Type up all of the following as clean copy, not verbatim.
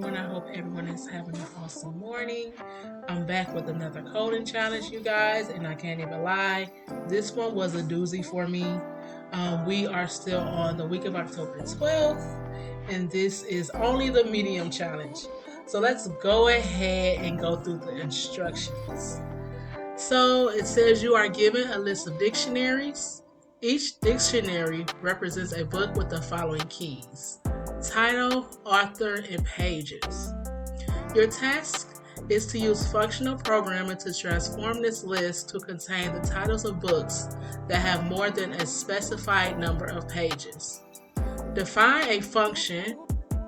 everyone. I hope everyone is having an awesome morning. I'm back with another coding challenge, you guys, and I can't even lie. This one was a doozy for me. We are still on the week of October 12th, and this is only the medium challenge. So let's go ahead and go through the instructions. So it says you are given a list of dictionaries. Each dictionary represents a book with the following keys: title, author, and pages. Your task is to use functional programming to transform this list to contain the titles of books that have more than a specified number of pages. Define a function,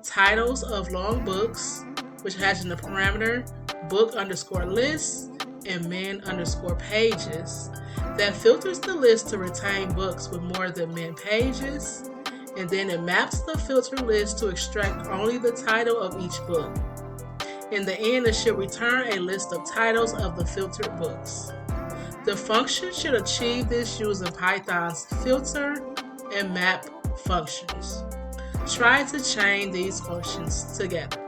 titles of long books, which has in the parameter book_list and min_pages, that filters the list to retain books with more than min pages, and then it maps the filter list to extract only the title of each book. In the end, it should return a list of titles of the filtered books. The function should achieve this using Python's filter and map functions. Try to chain these functions together.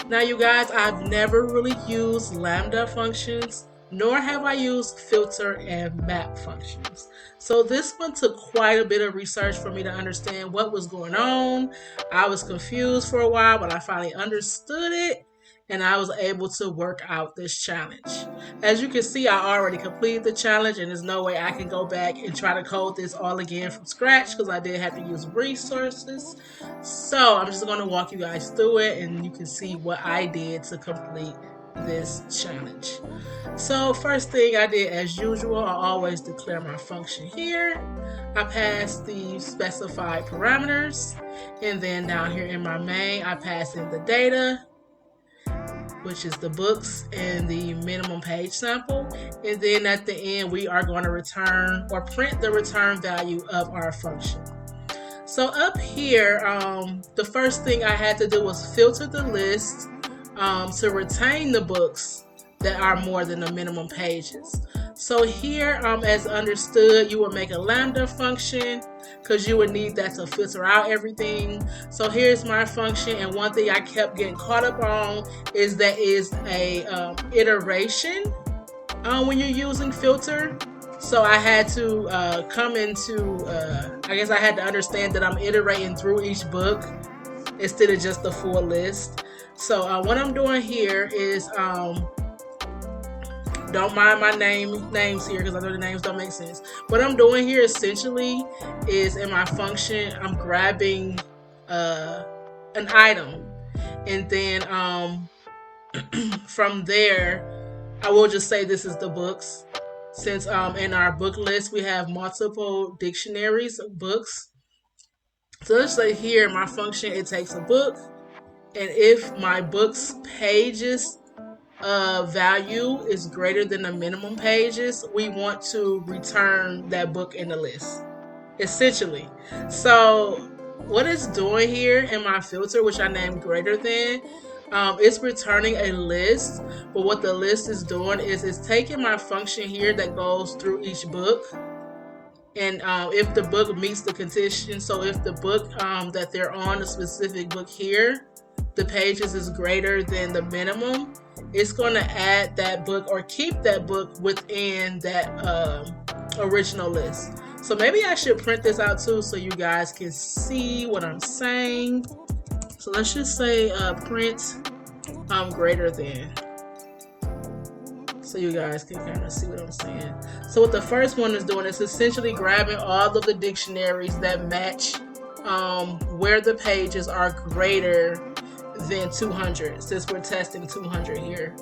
Now, you guys, I've never really used lambda functions, nor have I used filter and map functions. So this one took quite a bit of research for me to understand what was going on. I was confused for a while, but I finally understood it, and I was able to work out this challenge. As you can see, I already completed the challenge, and there's no way I can go back and try to code this all again from scratch because I did have to use resources. So I'm just going to walk you guys through it, and you can see what I did to complete this challenge. So first thing I did, as usual, I always declare my function here. I pass the specified parameters, and then down here in my main, I pass in the data, which is the books and the minimum page sample. And then at the end, we are going to return or print the return value of our function. So up here, the first thing I had to do was filter the list to retain the books that are more than the minimum pages. So here, as understood, you would make a lambda function because you would need that to filter out everything. So here's my function, and one thing I kept getting caught up on is that is a iteration when you're using filter. So I had to come into, I guess I had to understand that I'm iterating through each book instead of just the full list. So what I'm doing here is, don't mind my names here because I know the names don't make sense. What I'm doing here essentially is in my function, I'm grabbing an item, and then from there, I will just say this is the books. Since in our book list we have multiple dictionaries of books. So let's say here my function, it takes a book, and if my book's pages value is greater than the minimum pages, we want to return that book in the list, essentially. So what it's doing here in my filter, which I named greater than, it's returning a list, but what the list is doing is it's taking my function here that goes through each book, and if the book meets the condition, so if the book that they're on, a specific book here, the pages is greater than the minimum, it's going to add that book or keep that book within that original list. So maybe I should print this out too so you guys can see what I'm saying. So let's just say print greater than, so you guys can kind of see what I'm saying. So what the first one is doing is essentially grabbing all of the dictionaries that match where the pages are greater than 200, since we're testing 200 here.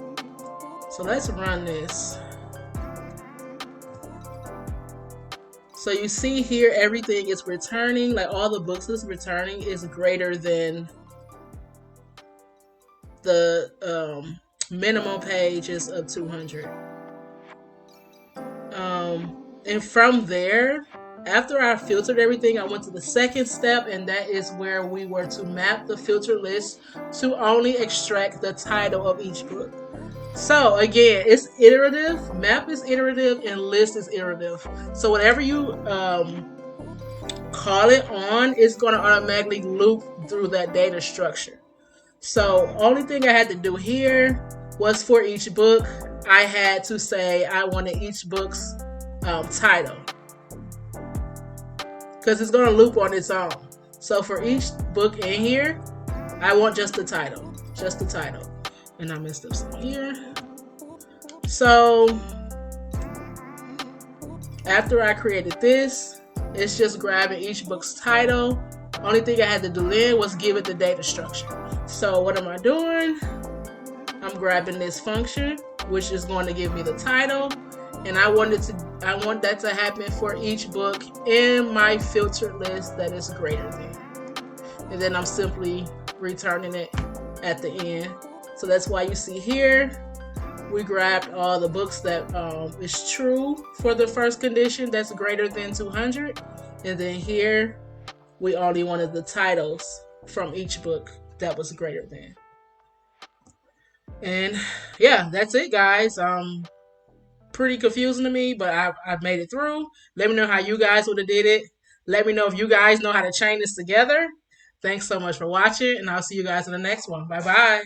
So let's run this. So you see here, everything is returning, like all the books is returning is greater than the minimum pages of 200. And from there, after I filtered everything, I went to the second step, and that is where we were to map the filter list to only extract the title of each book. So again, it's iterative, map is iterative, and list is iterative. So whatever you call it on, it's going to automatically loop through that data structure. So only thing I had to do here was for each book, I had to say I wanted each book's title, because it's going to loop on its own. So for each book in here, I want just the title, And I messed up some here. So after I created this, it's just grabbing each book's title. Only thing I had to do then was give it the data structure. So what am I doing? I'm grabbing this function, which is going to give me the title, and I want that to happen for each book in my filtered list that is greater than. And then I'm simply returning it at the end. So that's why you see here, we grabbed all the books that is true for the first condition that's greater than 200. And then here, we only wanted the titles from each book that was greater than. And yeah, that's it, guys. Pretty confusing to me, but I've made it through. Let me know how you guys would have did it. Let me know if you guys know how to chain this together. Thanks so much for watching, and I'll see you guys in the next one. Bye bye.